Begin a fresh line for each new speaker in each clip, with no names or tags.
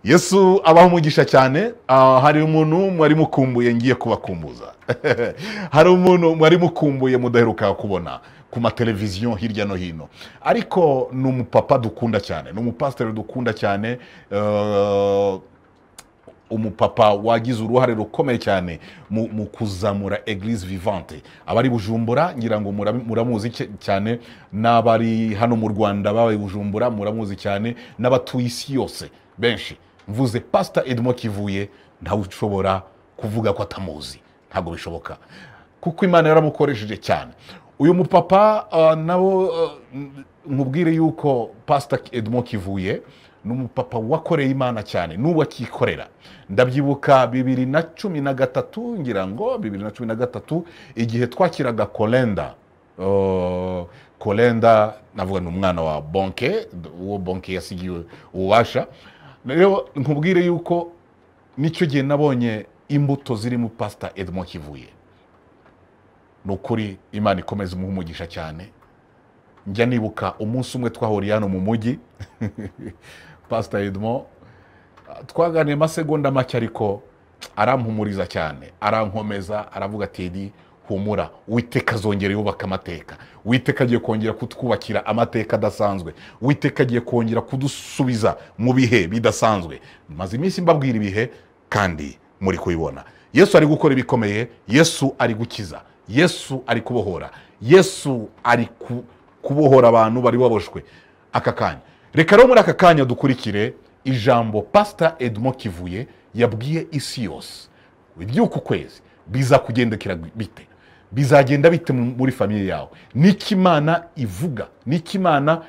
Yesu abaho umugisha cyane. Hari umuntu mwari mukumbuye ngiye kubakumbuza. Hari umuntu mwari mukumbuye mudaheruka kubona ku mateleviziyo hirya no hino, ariko ni umupapa dukunda cyane, ni umupasiteri dukunda cyane, umupapa wagize uruhare rukomeye cyane mu kuzamura Eglise Vivante. Abari Bujumbura ngira ngo muramuzi cyane, n'abari hano mu Rwanda babaye Bujumbura muramuzi cyane, n'abatuye isi yose benshi. Mvuze Pastor Edmond Kivuye, ntawe ushobora kuvuga ko atamuzi, ntabwo bishoboka, kuko Imana yaramukoresheje cyane. Uyu mupapa nabo nkubwire yuko Pastor Edmond Kivuye ni umupapa wakoreye Imana cyane, n'ubu akikorera. Ndabyibuka 2013 ngira ngo 2013 igihe twakiraga Kolenda navuga ni umwana wa Bonke, uwo Bonke yasigiwe ububasha. Rero nkubwire yuko nicyo gihe nabonye imbuto ziri mu Pastor Edmond Kivuye. Nukuri Imana ikomeza umugisha cyane. Njya nibuka umunsi umwe twahuriye hano mu mujyi Pastor Edmond twaganiriye amasegonda make, ariko arampumuriza cyane, arankomeza, aravuga ati humura, Uwiteka azongera yubaka amateka, Uwiteka agiye kongera kutwubakira amateka adasanzwe, Uwiteka agiye kongera kudusubiza mu bihe bidasanzwe. Maze iminsi mbabwira ibihe kandi muri kubibona. Yesu ari gukora ibikomeye, Yesu ari gukiza, Yesu ari kubohora, Yesu ari kubohora abantu bari baboshwe aka kanya. Reka rero muri aka kanya dukurikire ijambo Pastor Edmond Kivuye yabwiye isi yose. Iby'uku kwezi biza kugendekera bite, bizagenda bite muri famiye yawe, niki Imana ivuga, niki Imana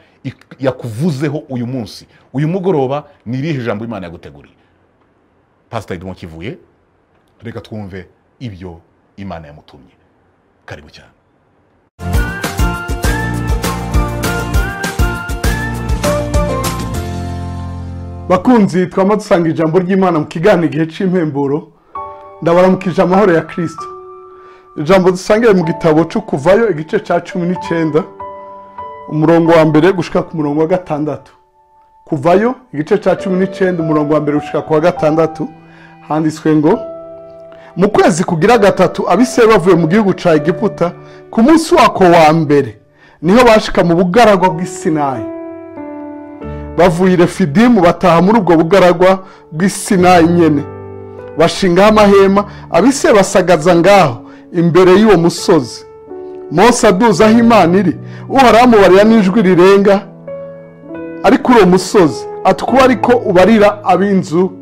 yakuvuzeho uyu munsi, uyu mugoroba, ni irihe jambo Imana yaguteguriye. Pastor Edmond Kivuye, reka twumve ibyo Imana yamutumye. Karibu cyane.
Bakunzi, twama dusanga ijambo ry'Imana mu kiganiro igihe c'impemburo. Ndabaramukije amahoro ya Kristo. Ijambo dusangiye mu gitabo cyo Kuvayo igice ca 19 umurongo wa mbere gushika ku murongo wa 6. Kuvayo igice ca 19 umurongo wa mbere gushika ku wa 6 handitswe ngo: mu kwezi kugira gatatu Abisirayeli bavuye mu gihugu ca Egiputa, ku munsi wako wa mbere niho bashika mu bugaragwa bw'Isinayi. Bavuye Refidimu bataha muri ubwo bugaragwa bw'Isinayi nyene, bashinga amahema. Abisirayeli basagaza ngaho imbere y'uwo musozi. Mose aduza aho Imana iri, Uhoraho amubarira n'ijwi rirenga ari kuri uwo musozi, ati kuba ariko ubarira ab'inzu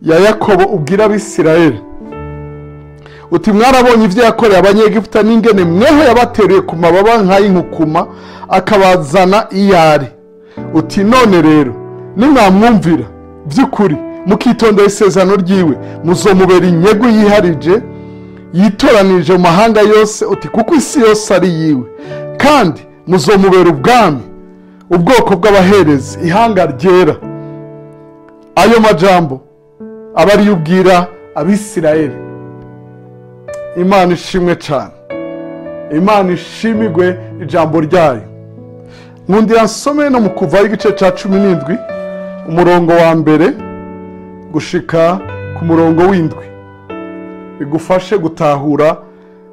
ya Yakobo ubwira Abisirayeli uti mwarabonye ivyo yakoreye Abanyegiputa, n'ingene mweho yabateruye ku mababa nk'ay'inkukuma akabazana iyari. Uti none rero nimwamwumvira by'ukuri mukitondera isezerano ryiwe, muzomubera inyegu yiharije yitoranije mu mahanga yose. Uti kuko isi yose ari yiwe, kandi muzomubera ubwami, ubwoko bw'abaherezi, ihanga ryera. Ayo majambo aba ari ubwira Abisirayeli. Imana ishimwe cyane, Imana ishimigwe ijambo ryayo. Nkundira nsome no mu Kuvayo igice ca 17 umurongo wa mbere gushika ku murongo w'indwi, bigufashe gutahura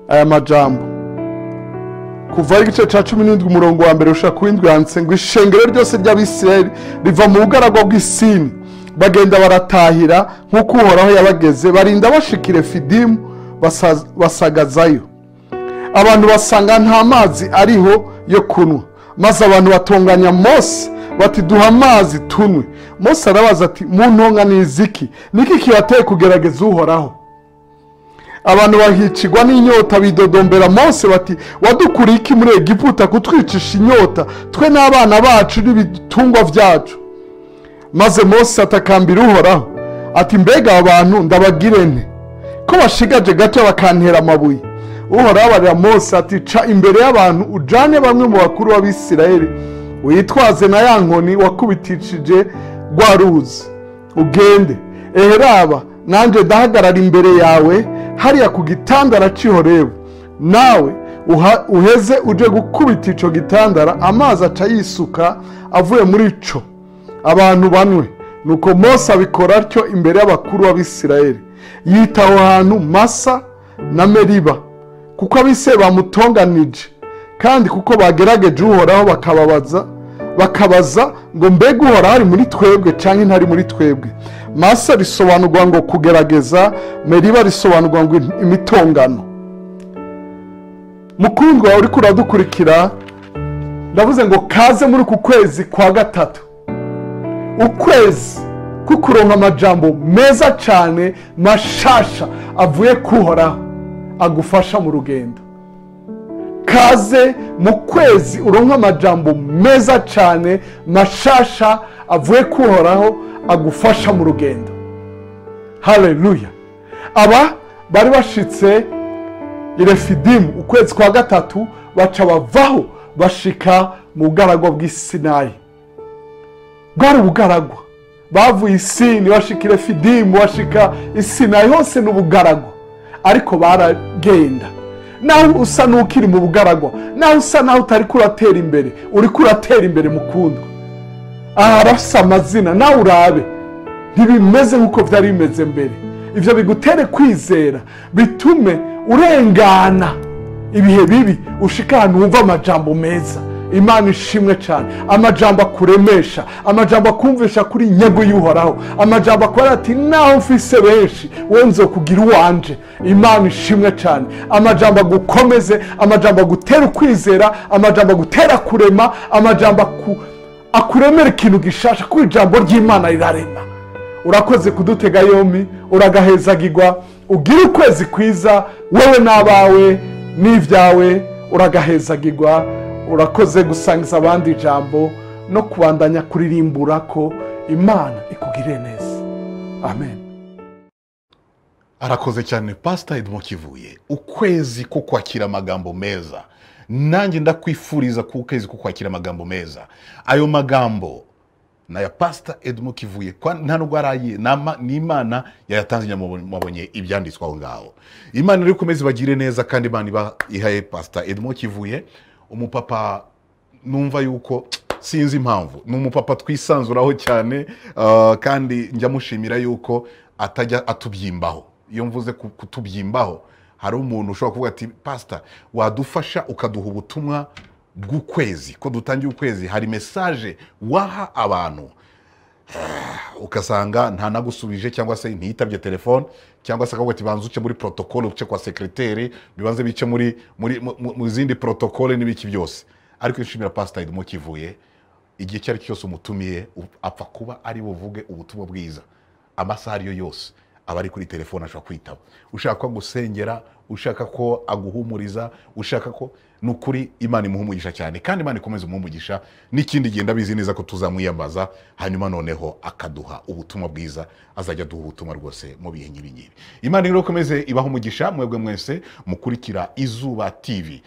aya majambo. Kuvayo igice ca 17 umurongo wa mbere gushika ku w'indwi handitse ngo: ishengero ryose ry'Abisirayeli riva mu bugaragwa bw'Isini, bagenda baratahira nk'uko Uhoraho yabageze, barinda bashika Refidimu basagazayo. Abantu basanga nta mazi ariho yo kunwa, maze abantu batonganya Mose bati duha amazi tunwe. Mose arabaza ati muntonga niziki, niki kibateye kugerageza Uhoraho? Abantu bahicirwa n'inyota bidodombera Mose bati wadukuriye iki muri Egiputa kutwicisha inyota, twe n'abana bacu n'ibitungwa vyacu? Maze Mose atakambira Uhoraho ati mbega abantu ndabagire nte ko bashigaje gato bakantera amabuye? Uhoraho abarira Mose ati ca imbere y'abantu ujane bamwe mu bakuru b'Abisirayeli, uyitwaze na ya nkoni wakubitishije rwa ruzi, ugende. Eheraba nanje ndahagarara imbere yawe hariya ku gitandara cy'Horebu, nawe uheze uje gukubita ico gitandara, amazi aca yisuka avuye muri ico, abantu banwe. nuko Mose abikora atyo imbere y'abakuru b'Abisirayeli, yita aho hantu Masa na Meriba, kuko Abisirayeli bamutonganije kandi kuko bagerageje Uhoraho bakabaza ngo mbega Uhoraho ari muri twebwe cyangwa ntari muri twebwe. Masa risobanurwa ngo kugerageza, Meriba risobanurwa ngo imitongano. Mukundwa uri kuradukurikira, ndavuze ngo kaze muri ku kwezi kwa gatatu, ukwezi kukuronka amajambo meza cyane mashasha avuye kuhoraho agufasha mu rugendo. Kaze mu kwezi uronka amajambo meza cyane mashasha avuye kuhoraho agufasha mu rugendo. Haleluya. Aba bari bashitse i Refidimu ukwezi kwa gatatu, baca bavaho bashika mu bugaragwa bw'Isinayi. Bwari ubugaragwa, bavuye Isini bashika i Refidimu, bashika Isinayi, hose n'ubugaragwa, ariko baragenda. Naho usa n'ukiri mu bugaragwa, naho usa naho utari kuratera imbere, uri kuratera imbere mukundwa. Arasa amazina, nawe urabe ntibimeze nk'uko byari bimeze mbere. Ivyo bigutere kwizera, bitume urengana ibihe bibi, ushika ahantu wumva amajambo meza. Imana ishimwe cyane. Amajambo akuremesha, amajambo akumvisha kuri nyego y'Uhoraho, amajambo akora ati naho mfise benshi wowe nzokugira uwanje. Imana ishimwe cyane. Amajambo agukomeze, amajambo agutera ukwizera, amajambo agutera kurema, amajambo akuremera ikintu gishasha, kuko ijambo ry'Imana rirarema. Urakoze kudutega yombi, uragahezagirwa, ugira ukwezi kwiza wewe n'abawe n'ivyawe, uragahezagirwa. Urakoze gusangiza abandi ijambo no kubandanya kuririmbura ko Imana ikugirire neza. Amen.
Arakoze cyane Pastor Edmond Kivuye. Ukwezi ko kwakira amagambo meza. Nanjye ndakwifuriza ku kwezi ko kwakira amagambo meza. Ayo magambo na ya Pastor Edmond Kivuye nta nubwo araye ni Imana yayatanze nyamubonye ibyanditswe aho ngaho. Imana iri kumeze bagire neza, kandi Imana ihaye Pastor Edmond Kivuye umupapa numva yuko sinzi impamvu ni umupapa twisanzuraho cyane, kandi njya mushimira yuko atajya atubyimbaho. Iyo mvuze kutubyimbaho, hari umuntu ushobora kuvuga ati Pastor wadufasha ukaduha ubutumwa bw'ukwezi, ko dutangiye ukwezi hari message waha abantu, ukasanga nta nagusubije cyangwa se ntiyitabye telefone, cyangwa se akavuga ati banza uce muri protocole, uce kwa secrétaire, bibanze bice mu zindi protocole n'ibiki byose. Ariko nshimira Pastor Edmond Kivuye, igihe cyari cyose umutumiye apfa kuba ari buvuge ubutumwa bwiza. Amasaha ariyo yose abari kuri telefone ashobora kwitaba. Ushaka ko gusengera, ushaka ko aguhumuriza, ushaka ko nukuri Imana imuhumugisha cyane, kandi Imana ikomeze umuhumugisha. N'ikindi genda bizi neza ko tuzamwiyambaza, hanyuma noneho akaduha ubutumwa bwiza, azajya duha ubutumwa rwose mu bihe nk'ibi. Imana ikomeze ibaha umugisha mwebwe mwese mukurikira Izuba TV.